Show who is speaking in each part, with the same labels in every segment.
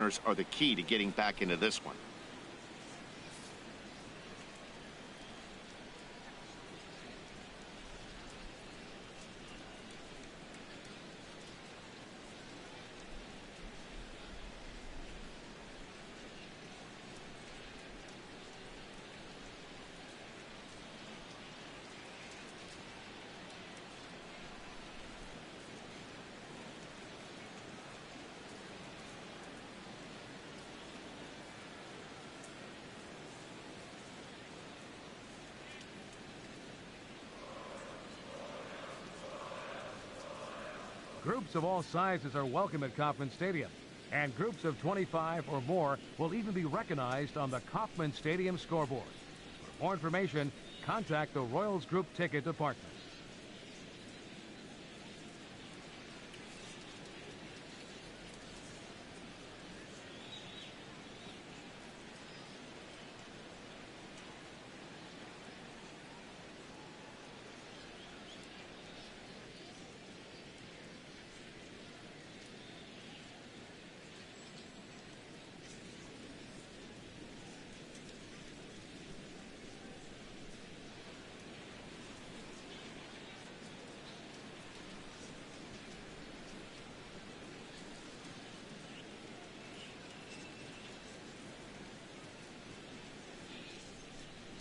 Speaker 1: owners are the key to getting back into this one.
Speaker 2: Groups of all sizes are welcome at Kauffman Stadium, and groups of 25 or more will even be recognized on the Kauffman Stadium scoreboard. For more information, contact the Royals Group Ticket Department.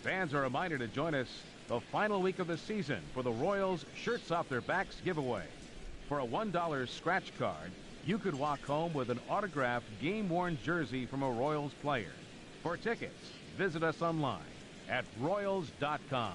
Speaker 2: Fans are reminded to join us the final week of the season for the Royals Shirts Off Their Backs giveaway. For a $1 scratch card, you could walk home with an autographed game-worn jersey from a Royals player. For tickets, visit us online at Royals.com.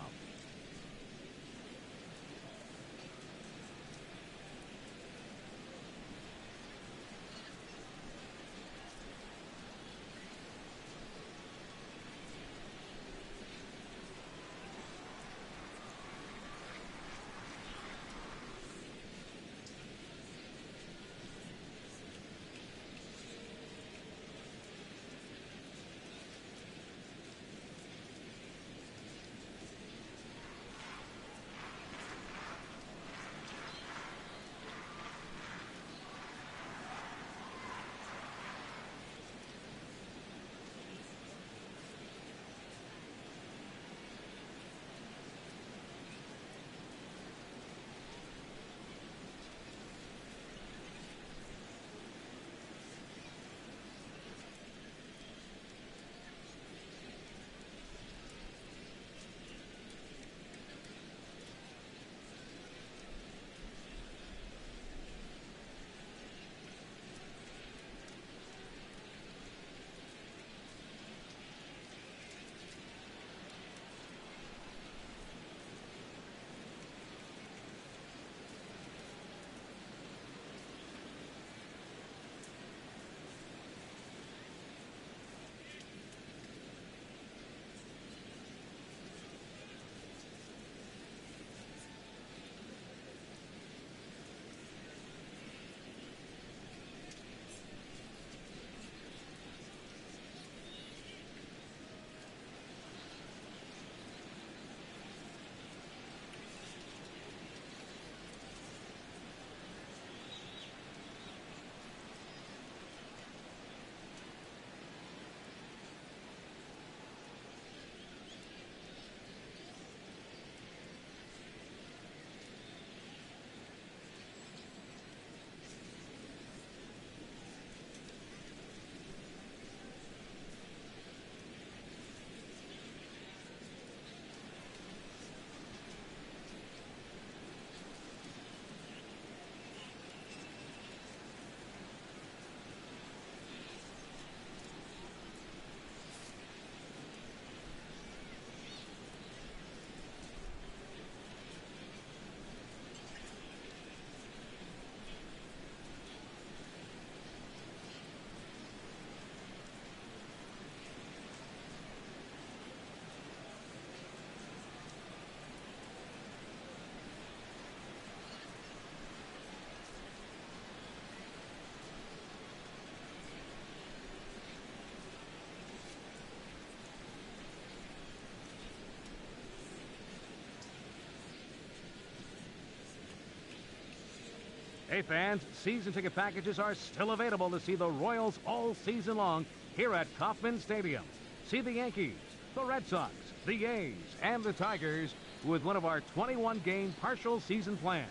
Speaker 2: Hey fans, season ticket packages are still available to see the Royals all season long here at Kauffman Stadium. See the Yankees, the Red Sox, the A's, and the Tigers with one of our 21-game partial season plans.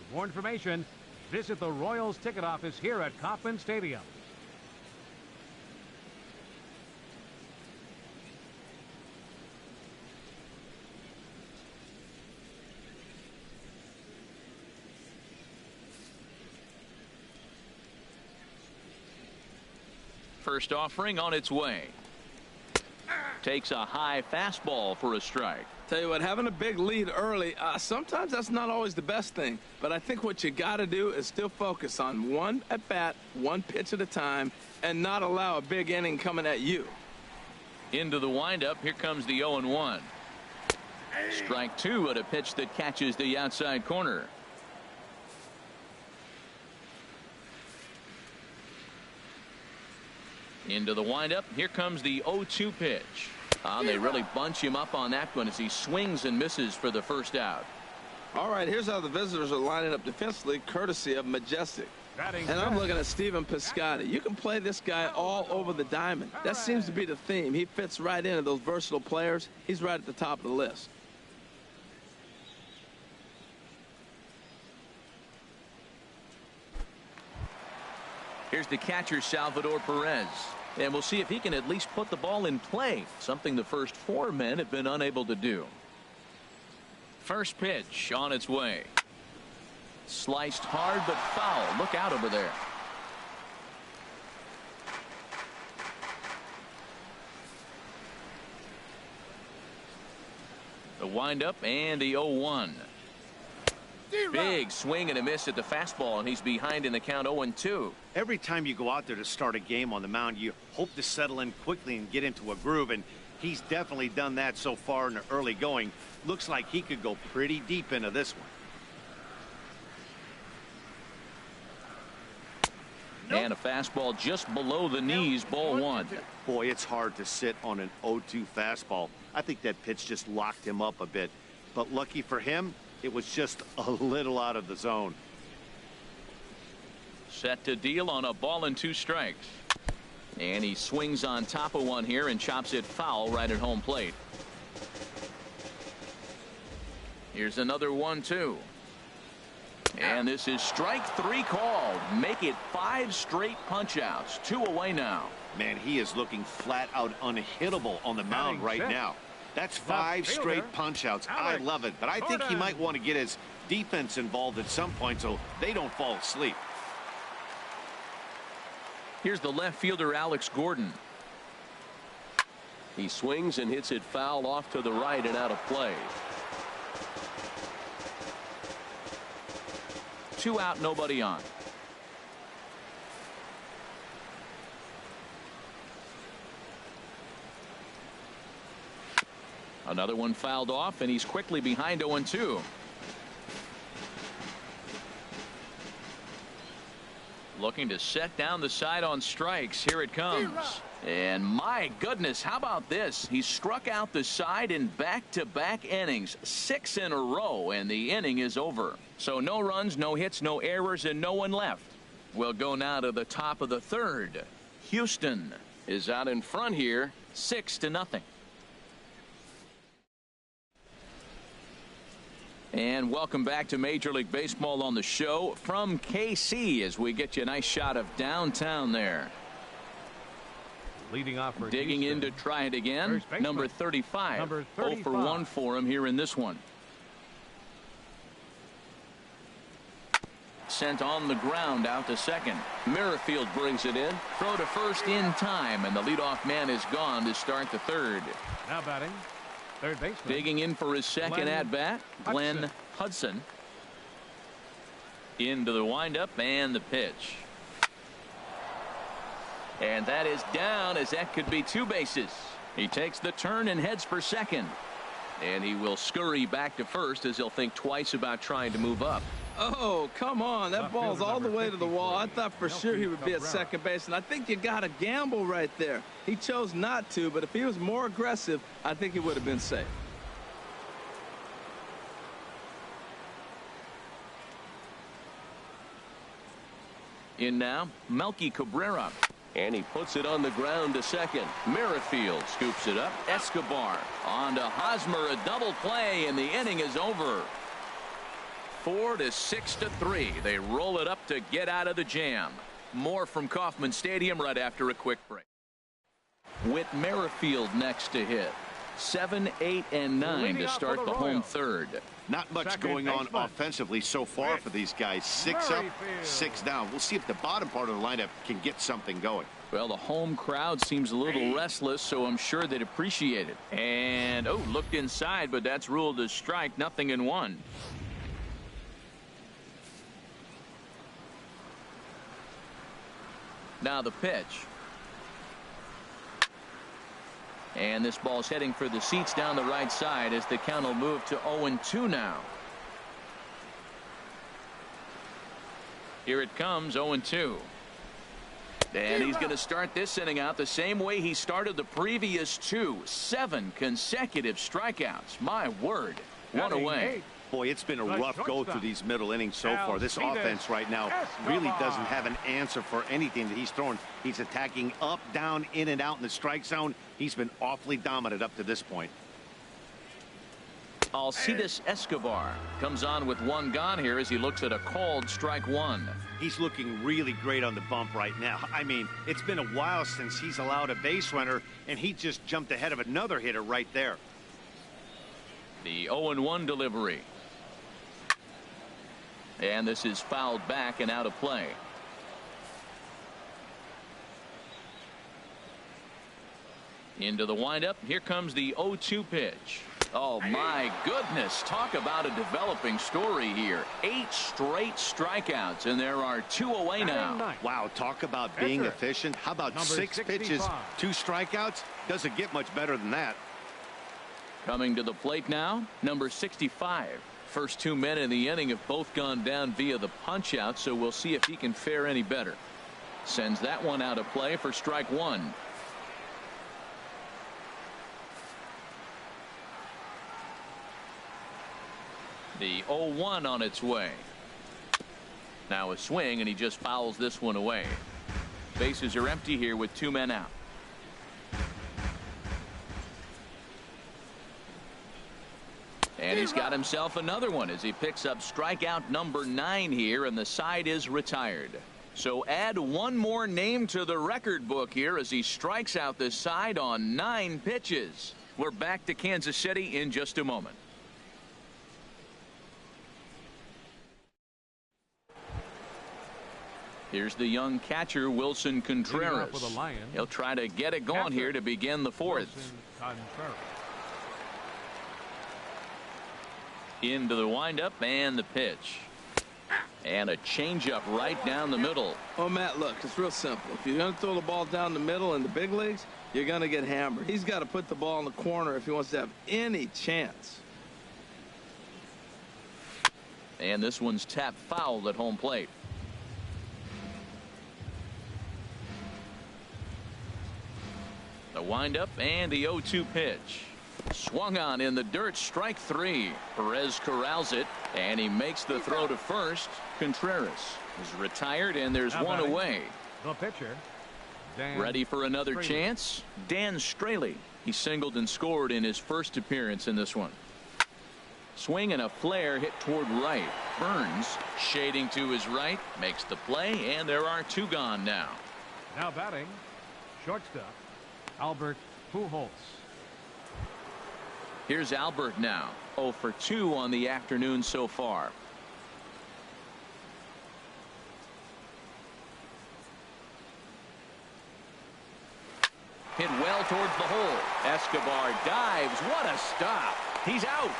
Speaker 2: For more information, visit the Royals ticket office here at Kauffman Stadium.
Speaker 3: First offering on its way. Takes a high fastball for a strike.
Speaker 4: Tell you what, having a big lead early, sometimes that's not always the best thing. But I think what you got to do is still focus on one at bat, one pitch at a time, and not allow a big inning coming at you.
Speaker 3: Into the windup. Here comes the 0-1. Strike two at a pitch that catches the outside corner. Into the windup. Here comes the 0-2 pitch. They really bunch him up on that one as he swings and misses for the first out.
Speaker 4: All right, here's how the visitors are lining up defensively, courtesy of Majestic. And I'm looking at Stephen Piscotty. You can play this guy all over the diamond. That seems to be the theme. He fits right into those versatile players. He's right at the top of the list.
Speaker 3: Here's the catcher, Salvador Perez. And we'll see if he can at least put the ball in play, something the first four men have been unable to do. First pitch on its way. Sliced hard but foul. Look out over there. The windup and the 0-1. Big swing and a miss at the fastball, and he's behind in the count 0-2.
Speaker 1: Every time you go out there to start a game on the mound, you hope to settle in quickly and get into a groove, and he's definitely done that so far in the early going. Looks like he could go pretty deep into this one.
Speaker 3: And a fastball just below the knees, ball one.
Speaker 1: Boy, it's hard to sit on an 0-2 fastball. I think that pitch just locked him up a bit, but lucky for him, it was just a little out of the zone.
Speaker 3: Set to deal on a ball and two strikes. And he swings on top of one here and chops it foul right at home plate. Here's another 1-2. And this is strike three called. Make it 5 straight punch outs. 2 away now.
Speaker 1: Man, he is looking flat out unhittable on the mound right now. That's 5 straight punch outs. I love it, but I think he might want to get his defense involved at some point so they don't fall asleep.
Speaker 3: Here's the left fielder, Alex Gordon.
Speaker 5: He swings and hits it foul off to the right and out of play.
Speaker 3: 2 out, nobody on. Another one fouled off, and he's quickly behind 0-2. Looking to set down the side on strikes. Here it comes. And my goodness, how about this? He struck out the side in back-to-back innings, 6 in a row, and the inning is over. So no runs, no hits, no errors, and no one left. We'll go now to the top of the third. Houston is out in front here, 6-0. And welcome back to Major League Baseball on the show from KC as we get you a nice shot of downtown there.
Speaker 2: Leading off for
Speaker 3: Digging
Speaker 2: Houston.
Speaker 3: in to try it again. Number 35.
Speaker 2: Number
Speaker 3: 0 for 1 for him here in this one. Sent on the ground out to second. Merrifield brings it in. Throw to first in time, and the leadoff man is gone to start the third.
Speaker 2: Now batting, third baseman.
Speaker 3: Digging in for his second at-bat, Glenn Hudson. Into the windup and the pitch. And that is down, as that could be 2 bases. He takes the turn and heads for second. And he will scurry back to first as he'll think twice about trying to move up.
Speaker 4: Oh, come on. That ball's all the way to the wall. I thought for sure he would be at second base, and I think you got to gamble right there. He chose not to, but if he was more aggressive, I think he would have been safe.
Speaker 3: In now, Melky Cabrera.
Speaker 5: And he puts it on the ground to second.
Speaker 3: Merrifield scoops it up. Escobar on to Hosmer, a double play, and the inning is over. 4-6-3. They roll it up to get out of the jam. More from Kauffman Stadium right after a quick break. With Merrifield next to hit. 7, 8, and 9 to start the home third.
Speaker 1: Not much going on offensively so far for these guys. 6 up, 6 down. We'll see if the bottom part of the lineup can get something going.
Speaker 3: Well, the home crowd seems a little restless, so I'm sure they'd appreciate it. And, oh, looked inside, but that's ruled as strike. Nothing in one. Now the pitch. And this ball's heading for the seats down the right side as the count will move to 0-2 now. Here it comes, 0-2. And he's going to start this inning out the same way he started the previous 2. 7 consecutive strikeouts. My word. One away.
Speaker 1: Boy, it's been a rough go through these middle innings so far. This offense right now really doesn't have an answer for anything that he's throwing. He's attacking up, down, in and out in the strike zone. He's been awfully dominant up to this point.
Speaker 3: Alcides Escobar comes on with 1 gone here as he looks at a called strike 1.
Speaker 1: He's looking really great on the bump right now. I mean, it's been a while since he's allowed a base runner, and he just jumped ahead of another hitter right there.
Speaker 3: The 0-1 delivery. And this is fouled back and out of play. Into the windup. Here comes the 0-2 pitch. Oh, my goodness. Talk about a developing story here. 8 straight strikeouts, and there are 2 away now.
Speaker 1: Wow, talk about being efficient. How about 6 pitches, 2 strikeouts? Doesn't get much better than that.
Speaker 3: Coming to the plate now, number 65. First 2 men in the inning have both gone down via the punch out, so we'll see if he can fare any better. Sends that one out of play for strike 1. The 0-1 on its way. Now a swing, and he just fouls this one away. Bases are empty here with 2 men out. And he's got himself another one as he picks up strikeout number 9 here, and the side is retired. So add 1 more name to the record book here as he strikes out this side on 9 pitches. We're back to Kansas City in just a moment. Here's the young catcher, Wilson Contreras. He'll try to get it going here to begin the 4th. Into the windup and the pitch. And a changeup right down the middle.
Speaker 4: Oh, Matt, look, it's real simple. If you're going to throw the ball down the middle in the big leagues, you're going to get hammered. He's got to put the ball in the corner if he wants to have any chance.
Speaker 3: And this one's tapped foul at home plate. The windup and the 0-2 pitch. Swung on in the dirt, strike 3. Perez corrals it, and he makes the throw to first. Contreras is retired, and there's 1 away.
Speaker 2: The pitcher,
Speaker 3: ready for another chance. Dan Straley. He singled and scored in his first appearance in this one. Swing and a flare hit toward right. Burns shading to his right, makes the play, and there are 2 gone now.
Speaker 2: Now batting, shortstop, Albert Pujols.
Speaker 3: Here's Albert now. 0 for 2 on the afternoon so far. Hit well towards the hole. Escobar dives. What a stop. He's out.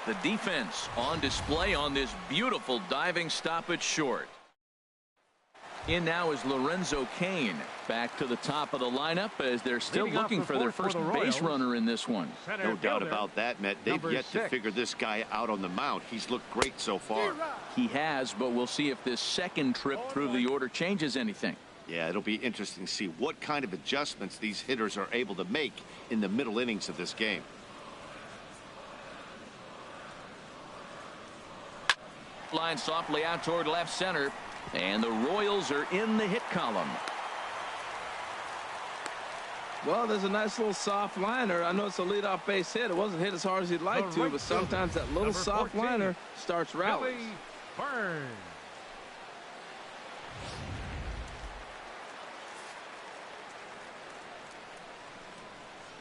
Speaker 3: The defense on display on this beautiful diving stop at short. In now is Lorenzo Cain. Back to the top of the lineup as they're still looking for their first base runner in this one.
Speaker 1: No doubt about that, Matt. They've yet to figure this guy out on the mound. He's looked great so far.
Speaker 3: He has, but we'll see if this second trip through the order changes anything.
Speaker 1: Yeah, it'll be interesting to see what kind of adjustments these hitters are able to make in the middle innings of this game.
Speaker 3: line softly out toward left center. And the Royals are in the hit column.
Speaker 4: Well, there's a nice little soft liner. I know it's a leadoff base hit. It wasn't hit as hard as he'd like to, but sometimes that little soft liner starts rallies.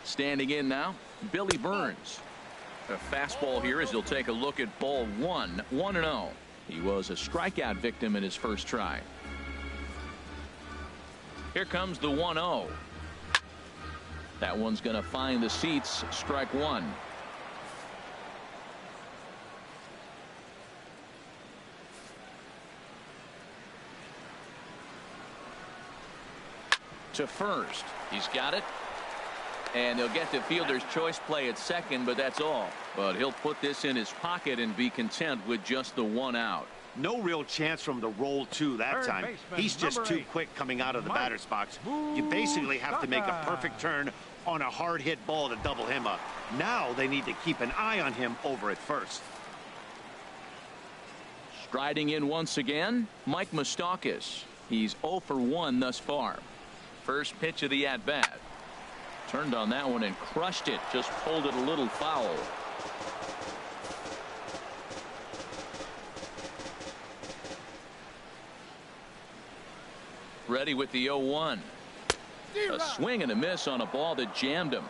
Speaker 3: Standing in now, Billy Burns. A fastball here as he'll take a look at ball one. 1-0. He was a strikeout victim in his first try. Here comes the 1-0. That one's going to find the seats. Strike one. To first. He's got it. And he'll get the fielder's choice play at second, but that's all. But he'll put this in his pocket and be content with just the one out.
Speaker 1: No real chance from the roll two that time. He's just too quick coming out of the batter's box. You basically have to make a perfect turn on a hard hit ball to double him up. Now they need to keep an eye on him over at first.
Speaker 3: Striding in once again, Mike Moustakas. He's 0 for 1 thus far. First pitch of the at-bat. Turned on that one and crushed it. Just pulled it a little foul. Ready with the 0-1. A swing and a miss on a ball that jammed him.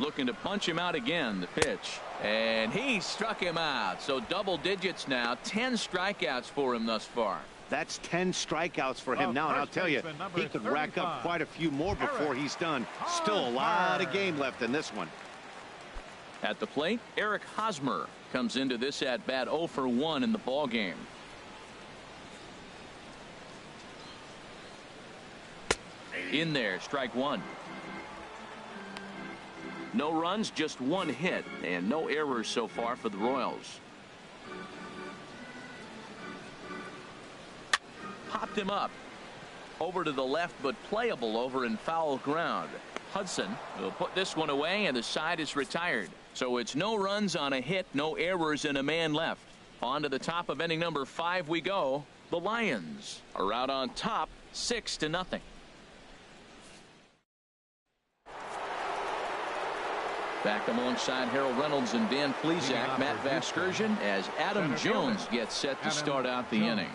Speaker 3: Looking to punch him out again. The pitch. And he struck him out. So double digits now. 10 strikeouts for him thus far.
Speaker 1: That's 10 strikeouts for him now, and I'll tell you, he could rack up quite a few more before he's done. Still a lot of game left in this one.
Speaker 3: At the plate, Eric Hosmer comes into this at bat 0 for 1 in the ball game. In there, strike one. No runs, just one hit, and no errors so far for the Royals. Popped him up. Over to the left, but playable over in foul ground. Hudson will put this one away, and the side is retired. So it's no runs on a hit, no errors, and a man left. On to the top of inning number 5 we go. The Lions are out on top, 6-0. Back alongside Harold Reynolds and Dan Plesac, Matt Vasgersian, as Adam Jones gets set to start out the inning.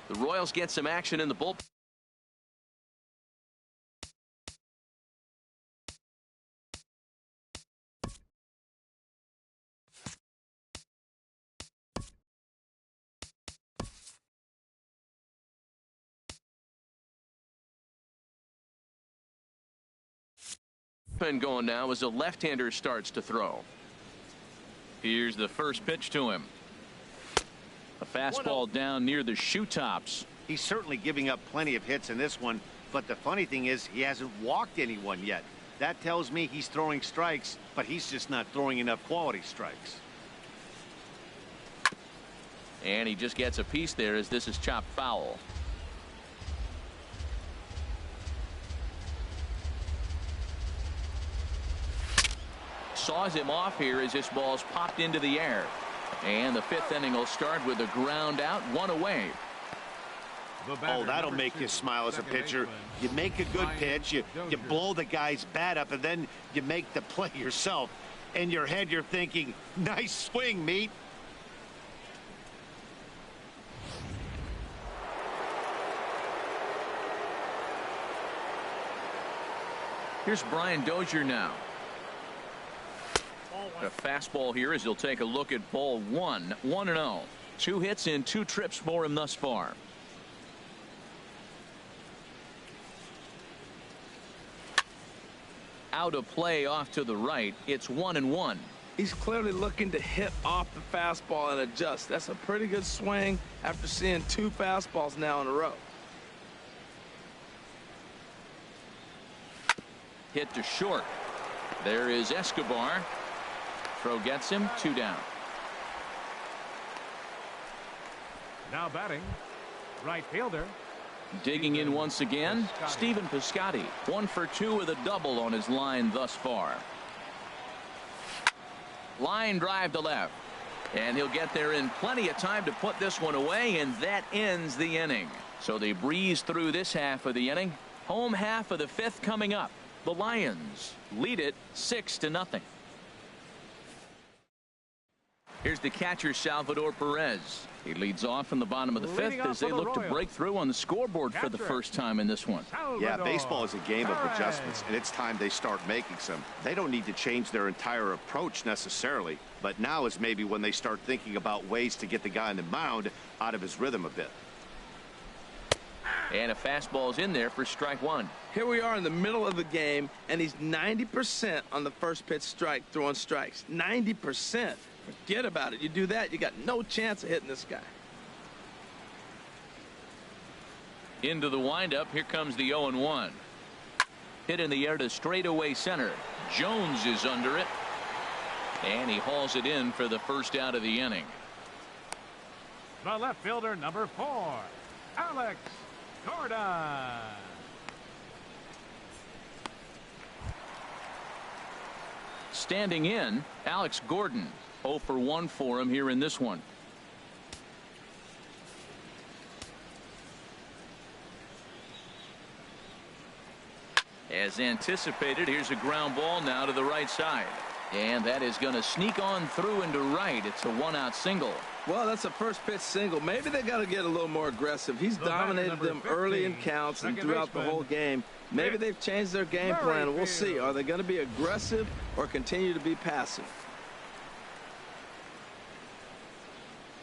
Speaker 3: The Royals get some action in the bullpen. Going now as a left-hander starts to throw. Here's the first pitch to him. A fastball down near the shoe tops.
Speaker 1: He's certainly giving up plenty of hits in this one, but the funny thing is he hasn't walked anyone yet. That tells me he's throwing strikes, but he's just not throwing enough quality strikes.
Speaker 3: And he just gets a piece there as this is chopped foul. Saws him off here as this ball's popped into the air. And the 5th inning will start with a ground out, one away.
Speaker 1: Oh, that'll make you smile as a pitcher. You make a good pitch, you blow the guy's bat up, and then you make the play yourself. In your head, you're thinking, nice swing, meat.
Speaker 3: Here's Brian Dozier now. A fastball here as he'll take a look at ball one. 1-0. 2 hits in 2 trips for him thus far. Out of play off to the right. It's 1-1.
Speaker 4: He's clearly looking to hit off the fastball and adjust. That's a pretty good swing after seeing 2 fastballs now in a row.
Speaker 3: Hit to short. There is Escobar. Throw gets him, 2 down.
Speaker 2: Now batting, right fielder.
Speaker 3: Digging in once again, Stephen Piscotty. 1 for 2 with a double on his line thus far. Line drive to left. And he'll get there in plenty of time to put this one away, and that ends the inning. So they breeze through this half of the inning. Home half of the 5th coming up. The Lions lead it 6-0. Here's the catcher, Salvador Perez. He leads off in the bottom of the 5th as they look to break through on the scoreboard for the first time in this one.
Speaker 1: Yeah, baseball is a game of adjustments, and it's time they start making some. They don't need to change their entire approach necessarily, but now is maybe when they start thinking about ways to get the guy on the mound out of his rhythm a bit.
Speaker 3: And a fastball's in there for strike 1.
Speaker 4: Here we are in the middle of the game, and he's 90% on the first pitch strike, throwing strikes. 90%. Forget about it. You do that, you got no chance of hitting this guy.
Speaker 3: Into the windup. Here comes the 0-1. Hit in the air to straightaway center. Jones is under it. And he hauls it in for the first out of the inning.
Speaker 2: The left fielder, number 4, Alex Gordon.
Speaker 3: Standing in, Alex Gordon. 0 for 1 for him here in this one. As anticipated, here's a ground ball now to the right side. And that is going to sneak on through into right. It's a 1-out single.
Speaker 4: Well, that's a first pitch single. Maybe they got to get a little more aggressive. He's dominated them early in counts and throughout the whole game. Maybe they've changed their game plan. We'll see. Are they going to be aggressive or continue to be passive?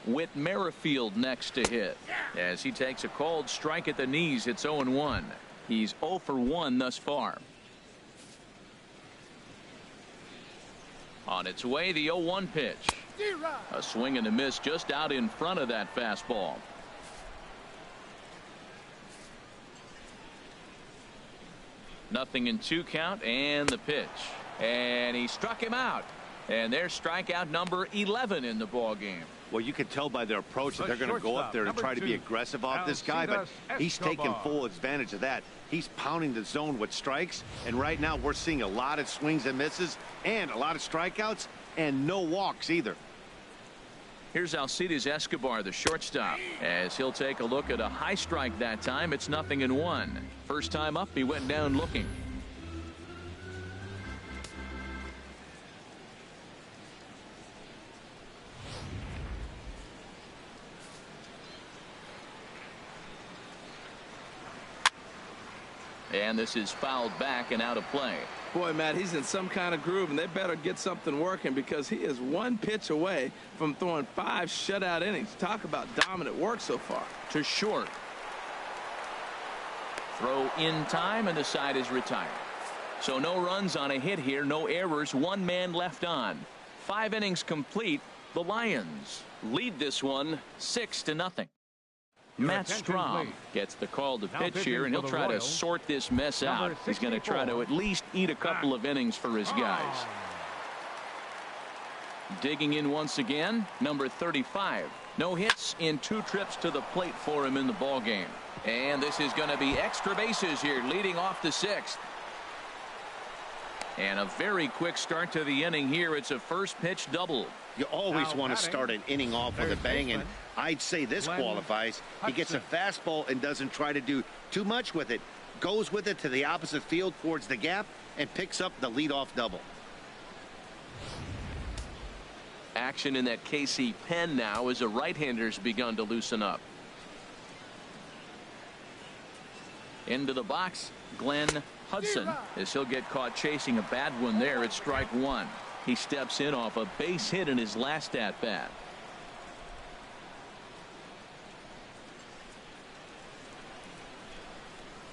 Speaker 3: Whit Merrifield next to hit as he takes a called strike at the knees. It's 0-1. He's 0 for 1 thus far. On its way, the 0-1 pitch. A swing and a miss just out in front of that fastball. Nothing in 2 count, and the pitch. And he struck him out. And there's strikeout number 11 in the ball game.
Speaker 1: Well, you can tell by their approach that they're going to go up there and try to be aggressive off this guy, but he's taking full advantage of that. He's pounding the zone with strikes, and right now we're seeing a lot of swings and misses and a lot of strikeouts and no walks either.
Speaker 3: Here's Alcides Escobar, the shortstop, as he'll take a look at a high strike that time. It's 0-1. First time up, he went down looking. And this is fouled back and out of play.
Speaker 4: Boy, Matt, he's in some kind of groove, and they better get something working because he is 1 pitch away from throwing 5 shutout innings. Talk about dominant work so far.
Speaker 3: To short. Throw in time, and the side is retired. So no runs on a hit here, no errors, 1 man left on. 5 innings complete. The Lions lead this one 6-0. Matt Strom gets the call to pitch here, and he'll try to sort this mess out. He's going to try to at least eat a couple of innings for his guys. Digging in once again, number 35. No hits in 2 trips to the plate for him in the ball game. And this is going to be extra bases here, leading off the 6th. And a very quick start to the inning here. It's a first pitch double.
Speaker 1: You always want to start an inning off with a bang, and I'd say this qualifies. He gets a fastball and doesn't try to do too much with it. Goes with it to the opposite field towards the gap and picks up the leadoff double.
Speaker 3: Action in that KC pen now as the right-hander's begun to loosen up. Into the box, Glenn Hudson, as he'll get caught chasing a bad one there. It's strike 1. He steps in off a base hit in his last at-bat.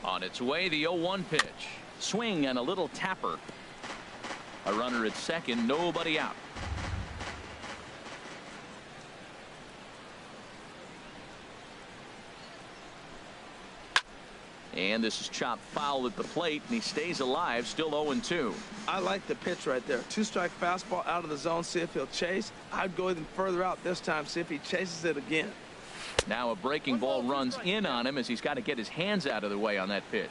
Speaker 3: On its way, the 0-1 pitch. Swing and a little tapper. A runner at second, nobody out. And this is chopped foul at the plate, and he stays alive, still 0-2.
Speaker 4: I like the pitch right there. 2-strike fastball out of the zone, see if he'll chase. I'd go even further out this time, see if he chases it again.
Speaker 3: Now a breaking ball runs in on him as he's got to get his hands out of the way on that pitch.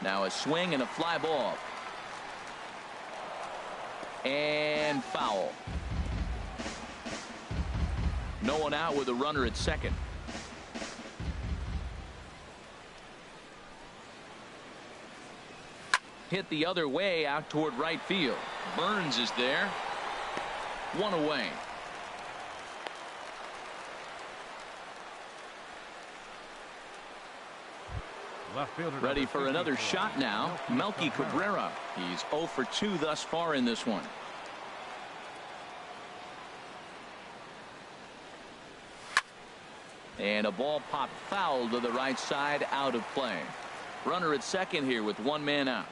Speaker 3: Now a swing and a fly ball. And foul. No one out with a runner at second. Hit the other way out toward right field. Burns is there. One away.
Speaker 2: Left fielder
Speaker 3: ready for another shot now. Melky Cabrera. He's 0 for 2 thus far in this one. And a ball popped foul to the right side, out of play. Runner at second here with one man out.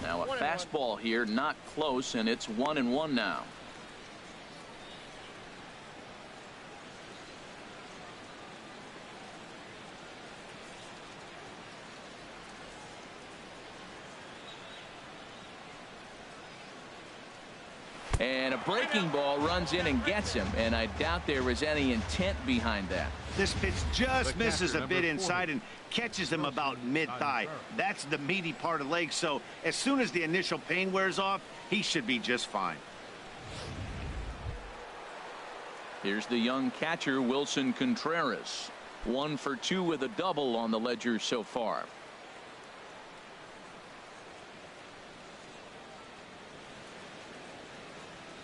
Speaker 3: Now a fastball here, not close, and it's 1-1 now. And a breaking ball runs in and gets him, and I doubt there was any intent behind that.
Speaker 1: This pitch just misses a bit inside and catches him about mid-thigh. That's the meaty part of the leg, so as soon as the initial pain wears off, he should be just fine.
Speaker 3: Here's the young catcher, Wilson Contreras. 1 for 2 with a double on the ledger so far.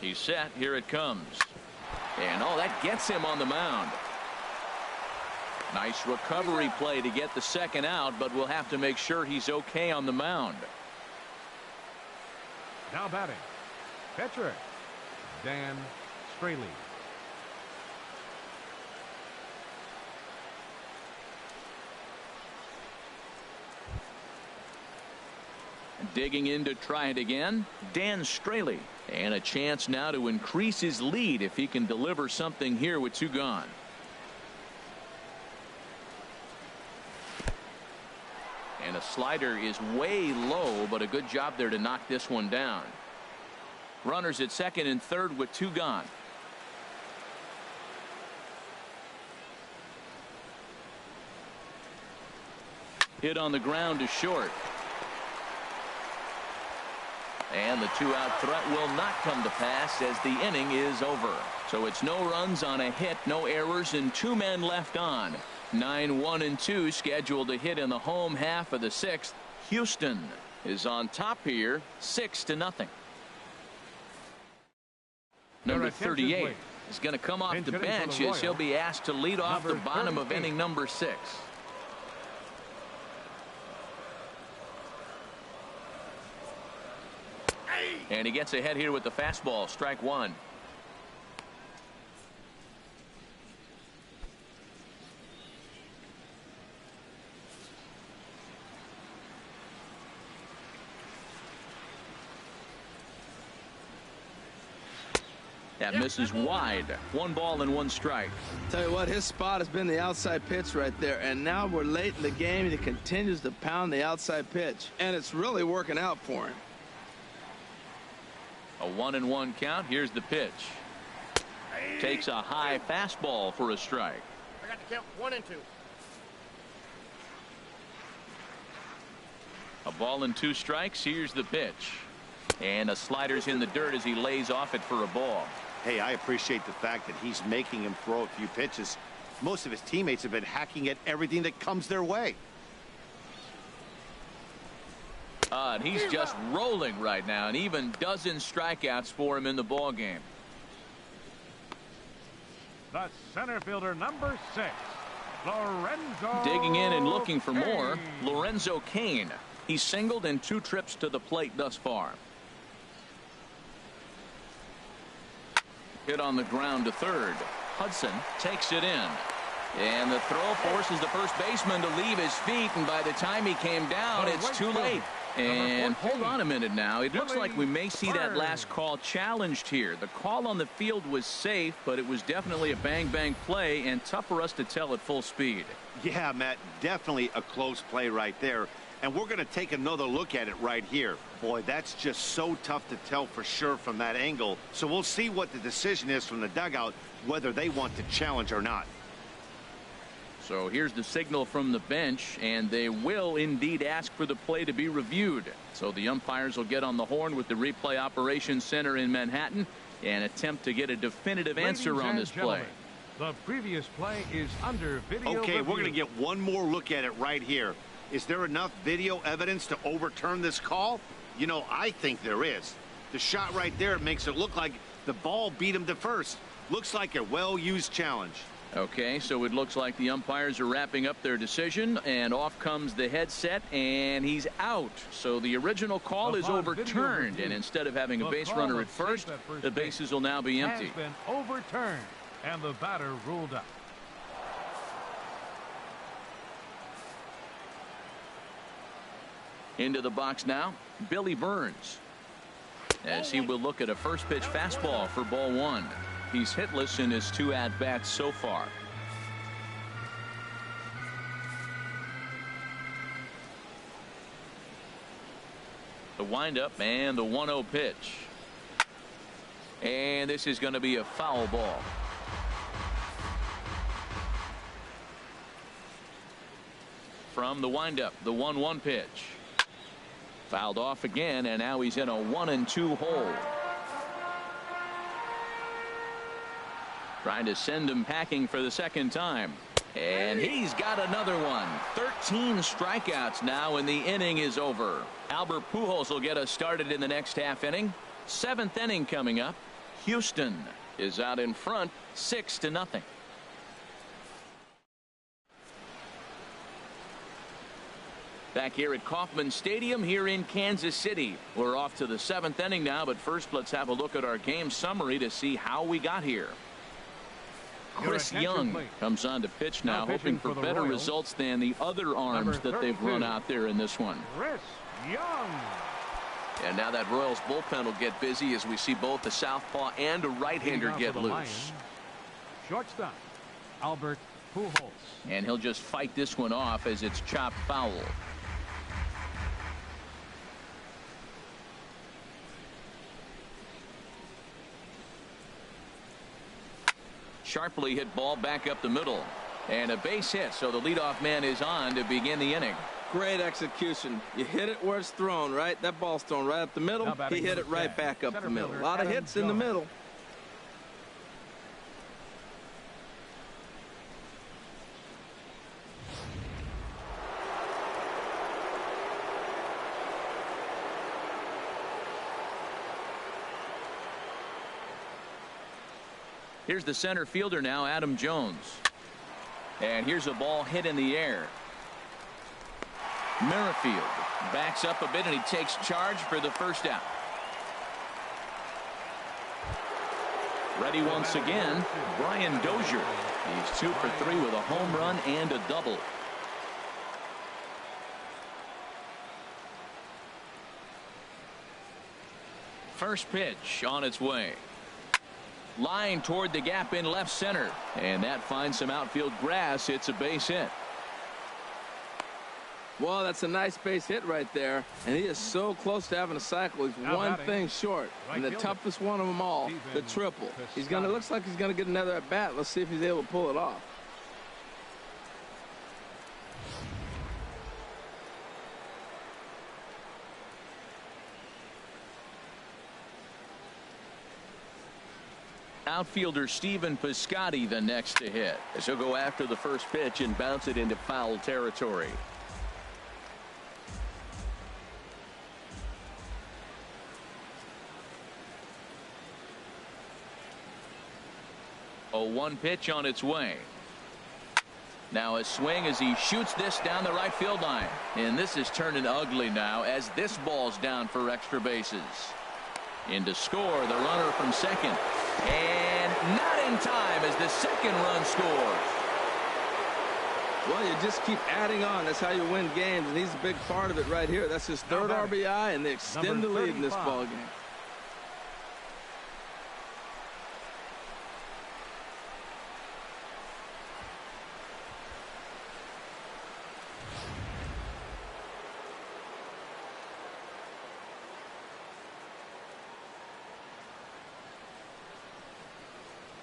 Speaker 3: He's set. Here it comes. And oh, that gets him on the mound. Nice recovery play to get the second out, but we'll have to make sure he's okay on the mound.
Speaker 2: Now batting, pitcher Dan Straley.
Speaker 3: Digging in to try it again, Dan Straley. And a chance now to increase his lead if he can deliver something here with 2 gone. And a slider is way low, but a good job there to knock this one down. Runners at second and third with 2 gone. Hit on the ground to short. And the 2-out threat will not come to pass as the inning is over. So it's no runs on a hit, no errors, and 2 men left on. 9-1-2 scheduled to hit in the home half of the 6th. Houston is on top here, 6-0. Number 38 is going to come off the bench as he'll be asked to lead off the bottom of inning number 6. And he gets ahead here with the fastball. Strike 1. That misses wide. 1 ball and 1 strike.
Speaker 4: Tell you what, his spot has been the outside pitch right there, and now we're late in the game and he continues to pound the outside pitch, and it's really working out for him.
Speaker 3: A 1-1 count. Here's the pitch. Takes a high fastball for a strike.
Speaker 6: I got to count 1 and 2.
Speaker 3: A ball and 2 strikes. Here's the pitch. And a slider's in the dirt as he lays off it for a ball.
Speaker 1: Hey, I appreciate the fact that he's making him throw a few pitches. Most of his teammates have been hacking at everything that comes their way.
Speaker 3: And he's just rolling right now, and even dozen strikeouts for him in the ball game.
Speaker 2: The center fielder, number 6, Lorenzo.
Speaker 3: Digging in and looking for more, Lorenzo Cain. He's singled in 2 trips to the plate thus far. Hit on the ground to third. Hudson takes it in. And the throw forces the first baseman to leave his feet, and by the time he came down, it's too late. And hold on a minute now. It looks like we may see that last call challenged here. The call on the field was safe, but it was definitely a bang-bang play and tough for us to tell at full speed.
Speaker 1: Yeah, Matt, definitely a close play right there. And we're going to take another look at it right here. Boy, that's just so tough to tell for sure from that angle. So we'll see what the decision is from the dugout, whether they want to challenge or not.
Speaker 3: So here's the signal from the bench, and they will indeed ask for the play to be reviewed. So the umpires will get on the horn with the replay operations center in Manhattan and attempt to get a definitive answer on this play.
Speaker 2: The previous play is under video
Speaker 1: Okay,
Speaker 2: review.
Speaker 1: we're going to get one more look at it right here. Is there enough video evidence to overturn this call? You know, I think there is. The shot right there makes it look like the ball beat him to first. Looks like a well-used challenge.
Speaker 3: Okay, so it looks like the umpires are wrapping up their decision, and off comes the headset, and he's out. So the original call is overturned, and instead of having a base runner at first, the bases will now be empty.
Speaker 2: Has been overturned, and the batter ruled out.
Speaker 3: Into the box now, Billy Burns, as he will look at a first pitch fastball for ball one. He's hitless in his 2 at-bats so far. The windup and the 1-0 pitch. And this is going to be a foul ball. From the windup, the 1-1 pitch. Fouled off again, and now he's in a 1-2 hole. Trying to send him packing for the second time. And he's got another one. 13 strikeouts now, and the inning is over. Albert Pujols will get us started in the next half inning. 7th inning coming up. Houston is out in front, 6-0. Back here at Kauffman Stadium here in Kansas City. We're off to the 7th inning now, but first let's have a look at our game summary to see how we got here. Chris Young comes on to pitch now, hoping for better results than the other arms that they've run out there in this one.
Speaker 2: Chris Young.
Speaker 5: And now that Royals bullpen will get busy as we see both a southpaw and a right-hander get loose.
Speaker 2: Shortstop, Albert Pujols.
Speaker 3: And he'll just fight this one off as it's chopped foul. Sharply hit ball back up the middle, and a base hit, so the leadoff man is on to begin the inning.
Speaker 4: Great execution. You hit it where it's thrown, right? That ball's thrown right up the middle. He hit it right back up the middle. A lot of hits in the middle.
Speaker 3: Here's the center fielder now, Adam Jones. And here's a ball hit in the air. Merrifield backs up a bit, and he takes charge for the first out. Ready once again, Brian Dozier. He's 2 for 3 with a home run and a double. First pitch on its way. Line toward the gap in left center, and that finds some outfield grass. It's a base hit.
Speaker 4: Well, that's a nice base hit right there, and he is so close to having a cycle. He's one thing short, and the toughest one of them all, the triple. He's gonna, looks like he's gonna get another at bat. Let's see if he's able to pull it off.
Speaker 3: Outfielder Stephen Piscotty the next to hit, as he'll go after the first pitch and bounce it into foul territory. A 1 pitch on its way. Now a swing as he shoots this down the right field line, and this is turning ugly now as this ball's down for extra bases. In to score the runner from second, and not in time as the second run scores.
Speaker 4: Well, you just keep adding on. That's how you win games, and he's a big part of it right here. That's his third RBI, and they extend the lead in this ball game.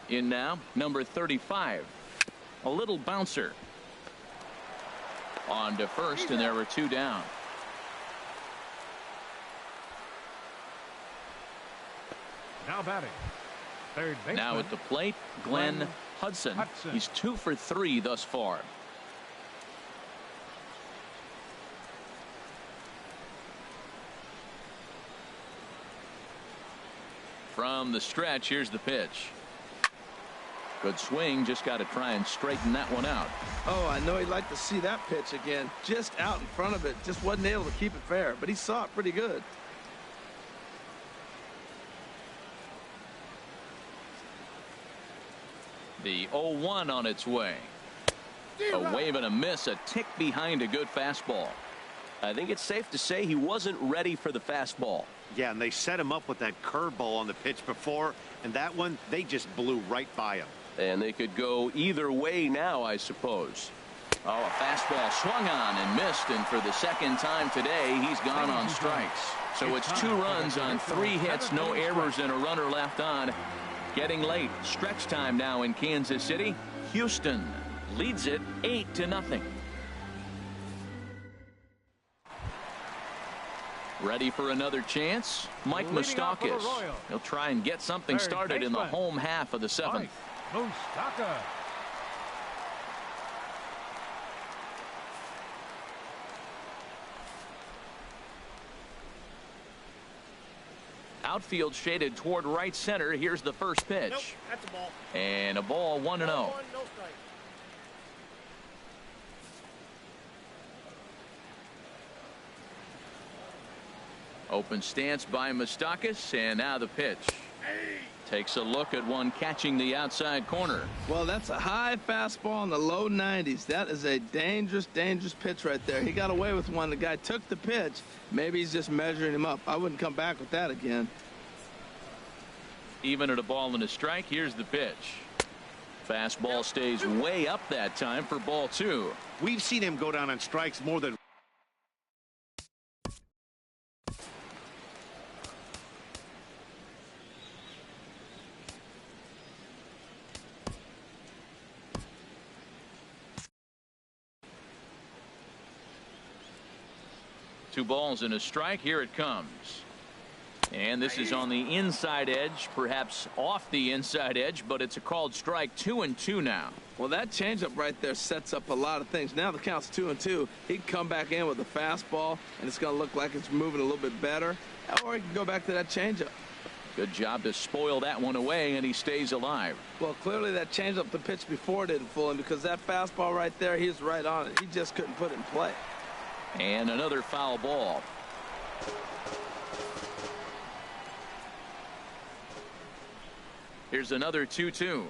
Speaker 3: In now, number 35. A little bouncer. On to first, and there were 2 down.
Speaker 2: Now batting. Third baseman.
Speaker 3: Now at the plate, Glenn Hudson. He's 2 for 3 thus far. From the stretch, here's the pitch. Good swing, just got to try and straighten that one out.
Speaker 4: Oh, I know he'd like to see that pitch again. Just out in front of it. Just wasn't able to keep it fair, but he saw it pretty good.
Speaker 3: The 0-1 on its way. A wave and a miss, a tick behind a good fastball.
Speaker 5: I think it's safe to say he wasn't ready for the fastball.
Speaker 1: Yeah, and they set him up with that curveball on the pitch before, and that one, they just blew right by him.
Speaker 5: And they could go either way now, I suppose.
Speaker 3: Oh, a fastball swung on and missed, and for the second time today, he's gone on strikes. So it's 2 runs on 3 hits, no errors, and a runner left on. Getting late. Stretch time now in Kansas City. Houston leads it 8-0. Ready for another chance? Mike Moustakas. He'll try and get something started in the home half of the 7th.
Speaker 2: Moustakas.
Speaker 3: Outfield shaded toward right center. Here's the first pitch.
Speaker 6: Nope, that's a ball.
Speaker 3: And a ball, 1-0.
Speaker 6: No strike.
Speaker 3: Open stance by Moustakas, and now the pitch. Takes a look at one catching the outside corner.
Speaker 4: Well, that's a high fastball in the low 90s. That is a dangerous, dangerous pitch right there. He got away with one. The guy took the pitch. Maybe he's just measuring him up. I wouldn't come back with that again.
Speaker 3: Even at a ball and a strike, here's the pitch. Fastball stays way up that time for ball 2.
Speaker 1: We've seen him go down on strikes more than
Speaker 3: Two balls and a strike. Here it comes. And this is on the inside edge, perhaps off the inside edge, but it's a called strike. 2-2 now.
Speaker 4: Well, that changeup right there sets up a lot of things. Now the count's 2-2. He can come back in with a fastball, and it's going to look like it's moving a little bit better. Or he can go back to that changeup.
Speaker 3: Good job to spoil that one away, and he stays alive.
Speaker 4: Well, clearly that changeup the pitch before didn't fool him, because that fastball right there, he's right on it. He just couldn't put it in play.
Speaker 3: And another foul ball. Here's another 2-2.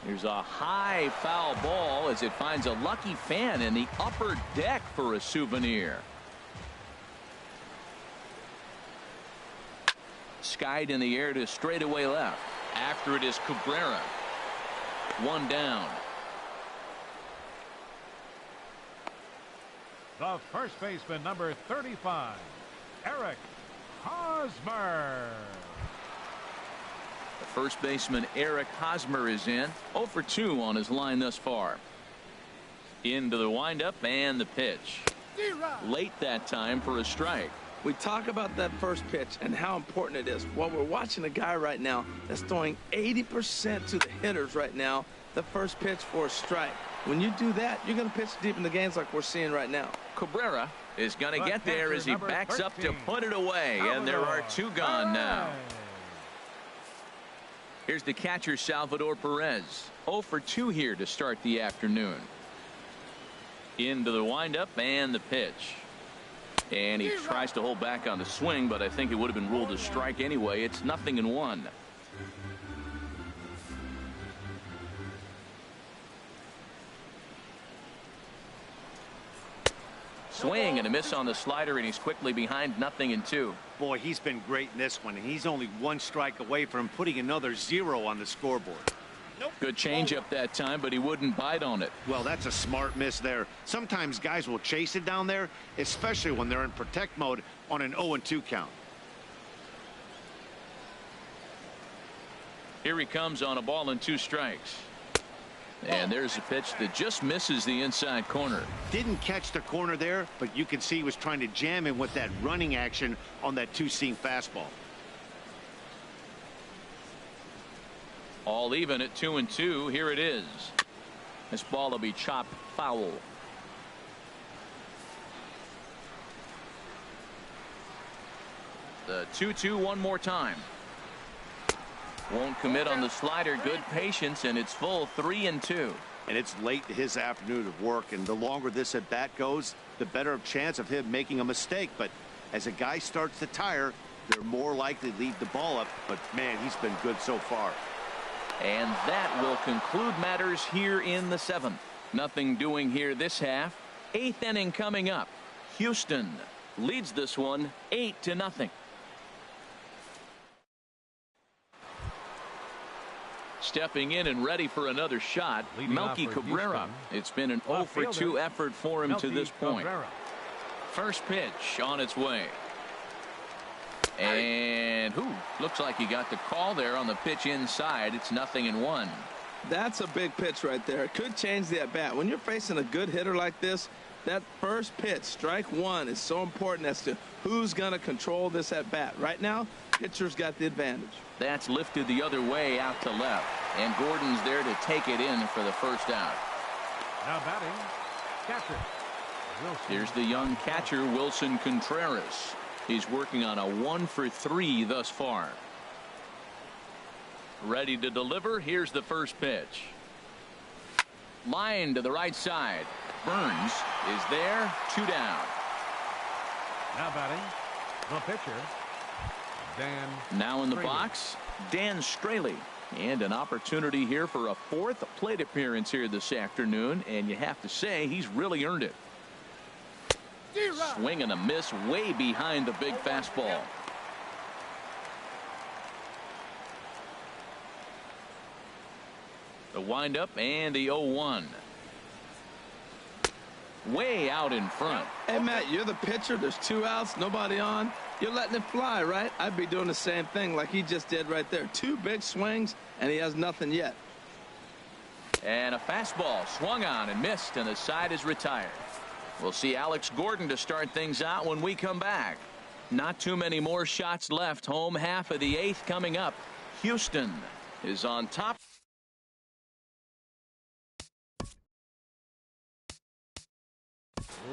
Speaker 3: Here's a high foul ball as it finds a lucky fan in the upper deck for a souvenir. Skied in the air to straightaway left. After it is Cabrera. One down.
Speaker 2: The first baseman, number 35, Eric Hosmer.
Speaker 3: The first baseman, Eric Hosmer, is in. 0 for 2 on his line thus far. Into the windup and the pitch. Late that time for a strike.
Speaker 4: We talk about that first pitch and how important it is. Well, we're watching a guy right now that's throwing 80% to the hitters right now. The first pitch for a strike. When you do that, you're going to pitch deep in the games like we're seeing right now.
Speaker 3: Cabrera is going to get there as he backs up to put it away, and there are 2 gone now. Here's the catcher, Salvador Perez. 0 for 2 here to start the afternoon. Into the windup and the pitch. And he tries to hold back on the swing, but I think it would have been ruled a strike anyway. It's 0-1. Swing and a miss on the slider, and he's quickly behind 0-2.
Speaker 1: Boy, he's been great in this one, and he's only one strike away from putting another 0 on the scoreboard.
Speaker 3: Good changeup that time, but he wouldn't bite on it.
Speaker 1: Well, that's a smart miss there. Sometimes guys will chase it down there, especially when they're in protect mode on an 0-2 count.
Speaker 3: Here he comes on a ball and 2 strikes. And there's a pitch that just misses the inside corner.
Speaker 1: Didn't catch the corner there, but you can see he was trying to jam him with that running action on that 2-seam fastball.
Speaker 3: All even at 2-2. Here it is. This ball will be chopped foul. The 2-2 one more time. Won't commit on the slider. Good patience, and it's full 3-2.
Speaker 1: And it's late in his afternoon of work, and the longer this at bat goes, the better chance of him making a mistake. But as a guy starts to tire, they're more likely to leave the ball up. But man, he's been good so far.
Speaker 3: And that will conclude matters here in the 7th. Nothing doing here this half. 8th inning coming up. Houston leads this one 8-0. Stepping in and ready for another shot, Melky Cabrera. It's been an 0-for-2 effort for him to this point. First pitch on its way. And looks like he got the call there on the pitch inside. It's 0-1.
Speaker 4: That's a big pitch right there. It could change the at bat. When you're facing a good hitter like this, that first pitch, strike one, is so important as to who's going to control this at bat. Right now, pitcher's got the advantage.
Speaker 3: That's lifted the other way out to left. And Gordon's there to take it in for the first out.
Speaker 2: Now batting, catcher. Wilson.
Speaker 3: Here's the young catcher, Wilson Contreras. He's working on a 1-for-3 thus far. Ready to deliver. Here's the first pitch. Line to the right side. Burns is there. 2 down.
Speaker 2: Now batting, the pitcher, Dan.
Speaker 3: Now in the
Speaker 2: Straley.
Speaker 3: box, Dan Straley. And an opportunity here for a 4th plate appearance here this afternoon. And you have to say he's really earned it. Swing and a miss way behind the big fastball. The windup and the 0-1. Way out in front.
Speaker 4: Hey, Matt, you're the pitcher. There's 2 outs, nobody on. You're letting it fly, right? I'd be doing the same thing like he just did right there. 2 big swings, and he has nothing yet.
Speaker 3: And a fastball swung on and missed, and the side is retired. We'll see Alex Gordon to start things out when we come back. Not too many more shots left. Home half of the 8th coming up. Houston is on top.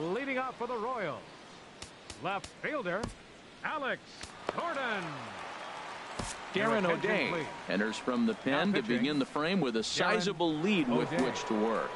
Speaker 2: Leading off for the Royals, left fielder, Alex Gordon.
Speaker 3: Darren O'Day enters from the pen to begin the frame with a sizable lead with which to work.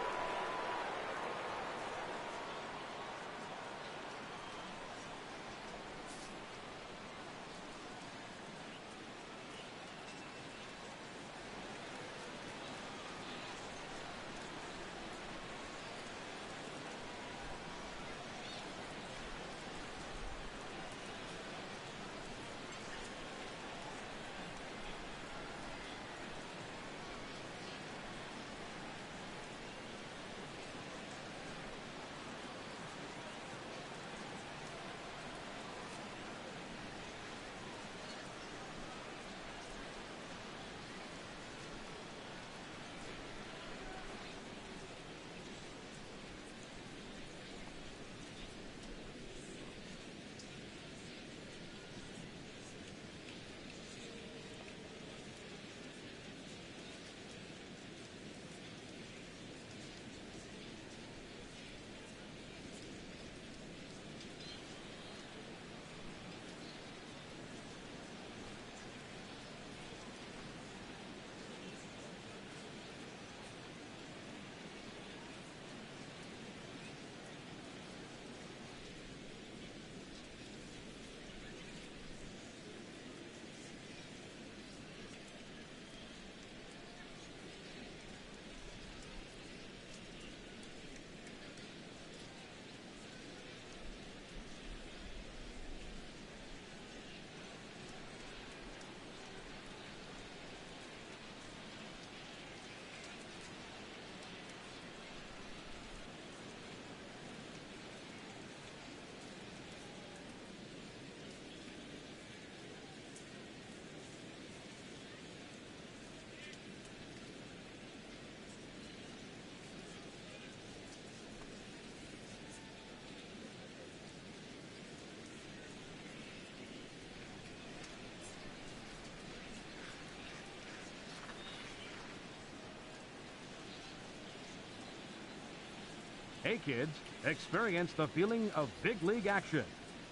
Speaker 2: Hey kids, experience the feeling of big league action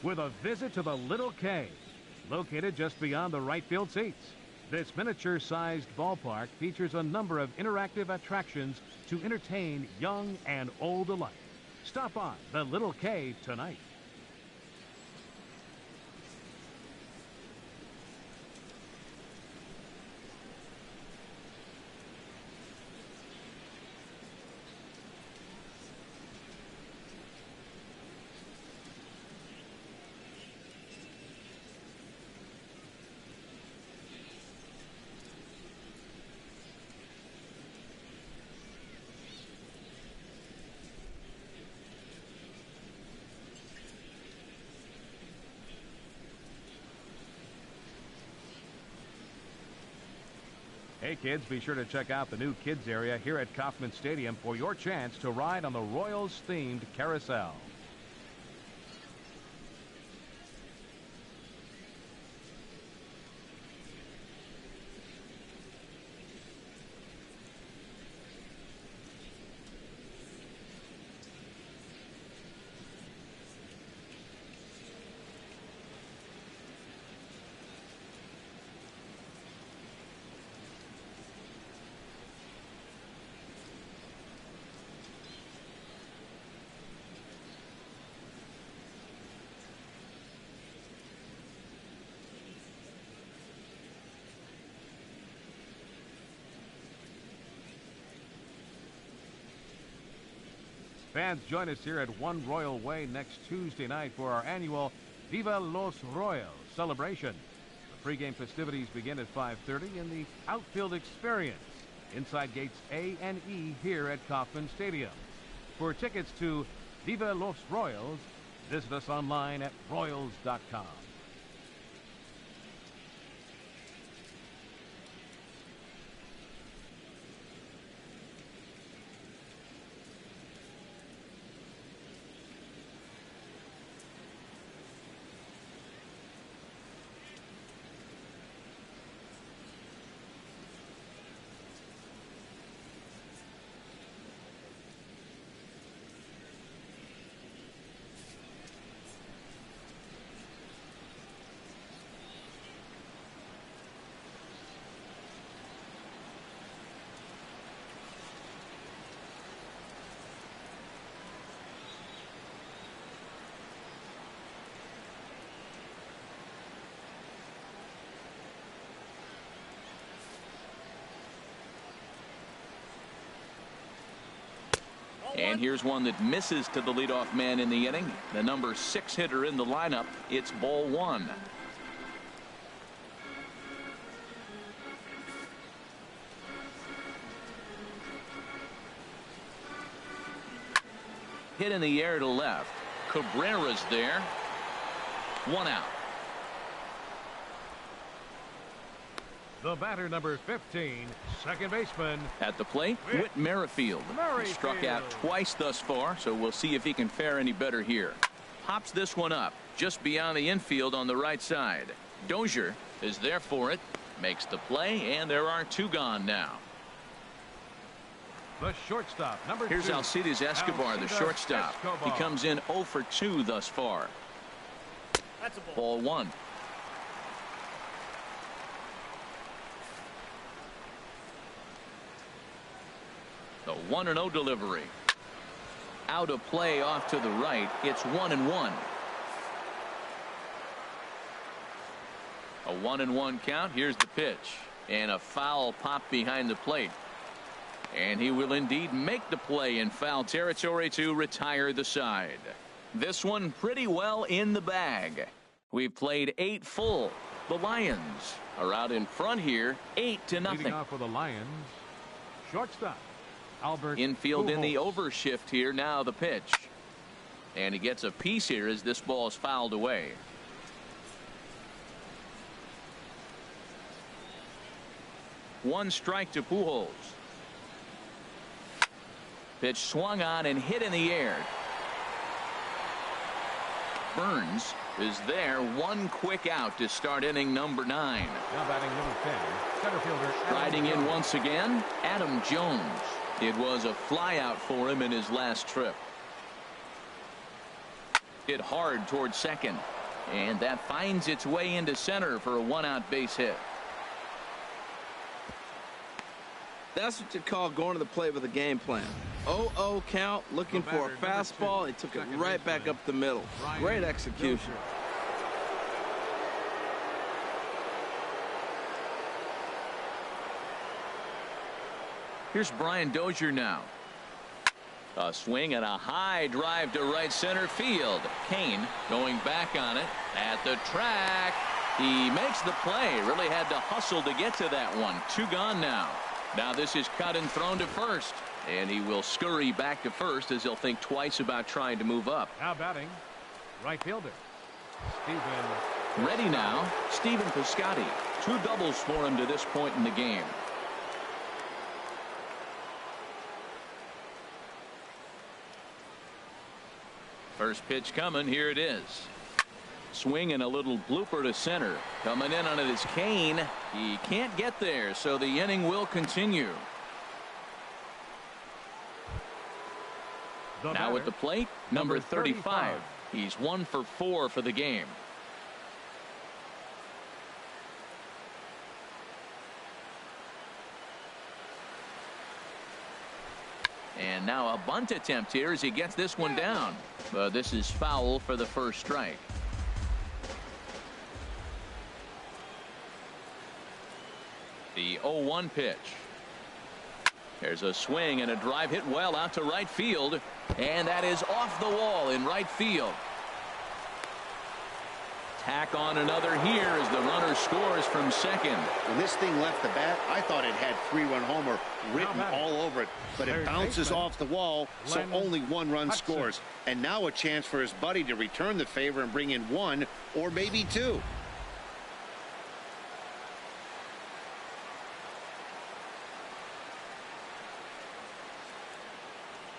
Speaker 2: with a visit to the Little K, located just beyond the right field seats. This miniature-sized ballpark features a number of interactive attractions to entertain young and old alike. Stop on the Little K tonight. Hey kids, be sure to check out the new kids area here at Kauffman Stadium for your chance to ride on the Royals themed carousel. Fans, join us here at One Royal Way next Tuesday night for our annual Viva Los Royals celebration. The pregame festivities begin at 5:30 in the outfield experience inside gates A and E here at Kauffman Stadium. For tickets to Viva Los Royals, visit us online at royals.com.
Speaker 3: And here's one that misses to the leadoff man in the inning. The number 6 hitter in the lineup. It's ball 1. Hit in the air to left. Cabrera's there. 1 out.
Speaker 2: The batter, number 15, second baseman.
Speaker 3: At the plate, Whit Merrifield. He struck out twice thus far, so we'll see if he can fare any better here. Pops this one up just beyond the infield on the right side. Dozier is there for it, makes the play, and there are 2 gone now.
Speaker 2: The shortstop, number 2.
Speaker 3: Here's Alcides Escobar, the shortstop. He comes in 0 for 2 thus far.
Speaker 6: That's a
Speaker 3: ball 1. The 1-0 delivery. Out of play off to the right. It's 1-1. A 1-1 count. Here's the pitch. And a foul pop behind the plate. And he will indeed make the play in foul territory to retire the side. This one pretty well in the bag. We've played 8 full. The Lions are out in front here, 8-0.
Speaker 2: Leading off for the Lions, shortstop Albert
Speaker 3: Infield
Speaker 2: Pujols.
Speaker 3: in the overshift here. Now the pitch. And he gets a piece here as this ball is fouled away. One strike to Pujols. Pitch swung on and hit in the air. Burns is there. One quick out to start inning number 9.
Speaker 2: Now batting number 10, center fielder
Speaker 3: Riding in once again, Adam Jones. It was a flyout for him in his last trip. Hit hard towards second. And that finds its way into center for a one-out base hit.
Speaker 4: That's what you call going to the plate with a game plan. 0-0 count, looking for a fastball. He took it right back up the middle. Great execution.
Speaker 3: Here's Brian Dozier now. A swing and a high drive to right center field. Kane going back on it at the track. He makes the play. Really had to hustle to get to that one. Two gone now. Now this is cut and thrown to first. And he will scurry back to first as he'll think twice about trying to move up.
Speaker 2: Now batting, right fielder, Steven.
Speaker 3: Ready now, Stephen Piscotty. Two doubles for him to this point in the game. First pitch coming. Here it is. Swing and a little blooper to center. Coming in on it is Kane. He can't get there, so the inning will continue. Now at the plate, number 35. He's 1 for 4 for the game. And now a bunt attempt here as he gets this one down. But this is foul for the first strike. The 0-1 pitch. There's a swing and a drive hit well out to right field. And that is off the wall in right field. Tack on another here as the runner scores from second.
Speaker 1: When this thing left the bat, I thought it had 3-run homer written all over it, but it bounces off the wall, so only 1 run scores. And now a chance for his buddy to return the favor and bring in 1 or maybe 2.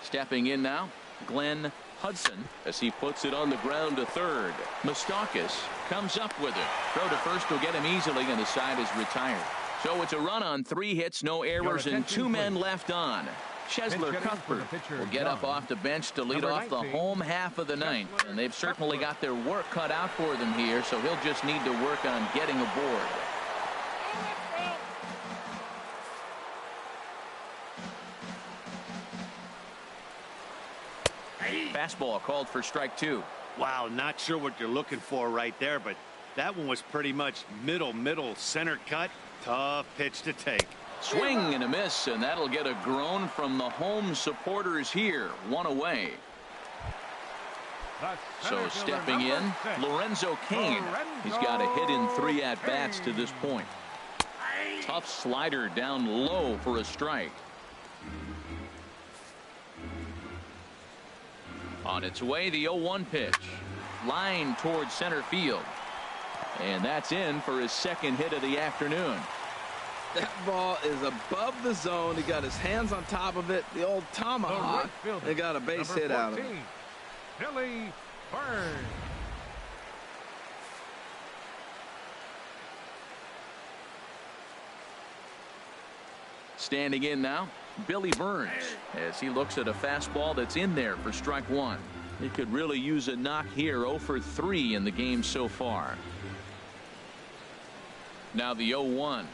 Speaker 3: Stepping in now, Glenn Hudson as he puts it on the ground to third. Moustakas comes up with it. Throw to first will get him easily, and the side is retired. So it's a run on 3 hits, no errors, and 2 men left on. Cheslor Cuthbert will get up off the bench to lead off the home half of the ninth. And they've certainly got their work cut out for them here, so he'll just need to work on getting aboard. Fastball called for strike 2.
Speaker 1: Wow, not sure what you're looking for right there, but that one was pretty much middle center cut. Tough pitch to take.
Speaker 3: Swing and a miss, and that'll get a groan from the home supporters here. 1 away. So stepping in, Lorenzo Cain. He's got a hit in 3 at-bats to this point. Tough slider down low for a strike. On its way, the 0-1 pitch. Line towards center field. And that's in for his second hit of the afternoon.
Speaker 4: That ball is above the zone. He got his hands on top of it. The old tomahawk. They got a base hit out of it.
Speaker 2: Billy Burns.
Speaker 3: Standing in now, Billy Burns, as he looks at a fastball that's in there for strike 1. He could really use a knock here. 0 for 3 in the game so far. Now the 0-1.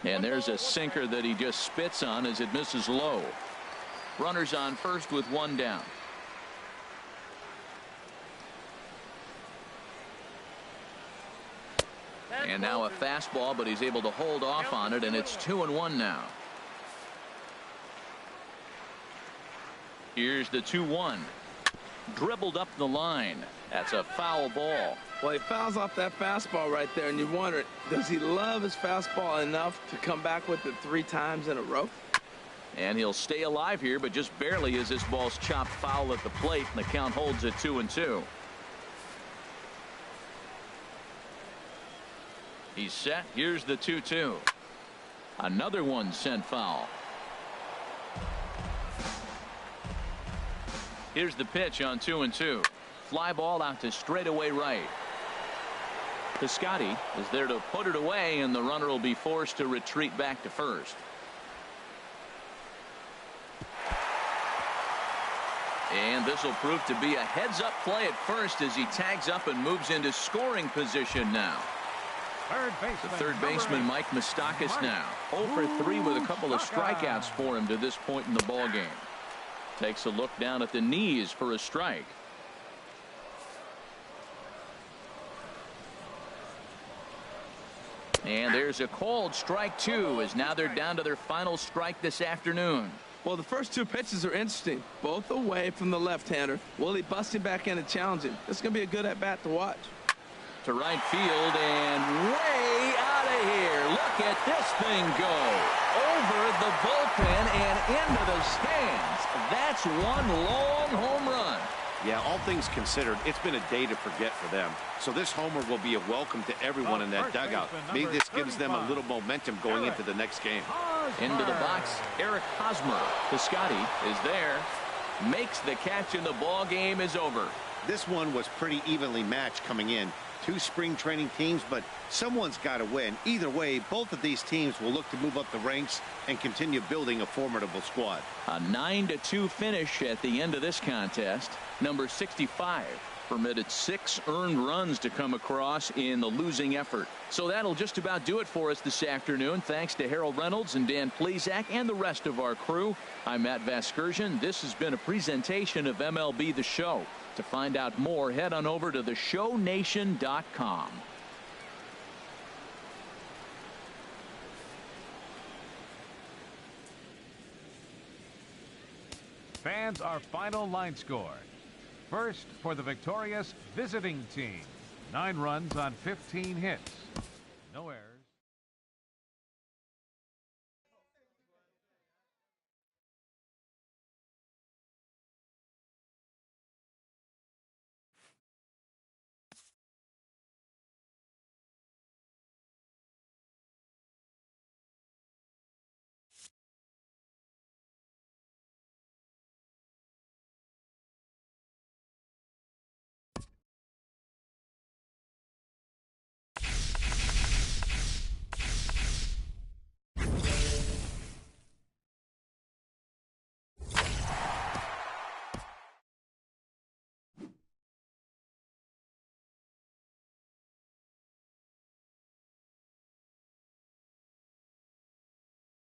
Speaker 3: And there's a sinker that he just spits on as it misses low. Runners on first with 1 down. And now a fastball, but he's able to hold off on it, and it's 2-1 now. Here's the 2-1. Dribbled up the line. That's a foul ball.
Speaker 4: Well, he fouls off that fastball right there, and you wonder, does he love his fastball enough to come back with it 3 times in a row?
Speaker 3: And he'll stay alive here, but just barely as this ball's chopped foul at the plate, and the count holds at 2-2. He's set. Here's the 2-2. Another one sent foul. Here's the pitch on 2-2. Fly ball out to straightaway right. Piscotty is there to put it away, and the runner will be forced to retreat back to first. And this will prove to be a heads-up play at first as he tags up and moves into scoring position now. The third baseman, Mike Moustakas, now 0 for 3 with a couple of strikeouts for him to this point in the ballgame. Takes a look down at the knees for a strike. And there's a called strike 2 as now they're down to their final strike this afternoon.
Speaker 4: Well, the first 2 pitches are interesting, both away from the left-hander. Willie busting back in and challenging. This is going to be a good at-bat to watch.
Speaker 3: To right field and way out of here. Look at this thing go over the bullpen and into the stands. That's one long home run.
Speaker 1: Yeah, all things considered, it's been a day to forget for them. So this homer will be a welcome to everyone in that dugout. Maybe this gives them a little momentum going into the next game.
Speaker 3: Into the box, Eric Hosmer. Piscotty is there. Makes the catch and the ball game is over.
Speaker 1: This one was pretty evenly matched coming in. 2 spring training teams, but someone's got to win. Either way, both of these teams will look to move up the ranks and continue building a formidable squad.
Speaker 3: A 9-2 finish at the end of this contest. Number 65 permitted 6 earned runs to come across in the losing effort. So that'll just about do it for us this afternoon. Thanks to Harold Reynolds and Dan Plesac and the rest of our crew. I'm Matt Vasgersian. This has been a presentation of MLB The Show. To find out more, head on over to theshownation.com.
Speaker 2: Fans, our final line score. First for the victorious visiting team. 9 runs on 15 hits. No errors.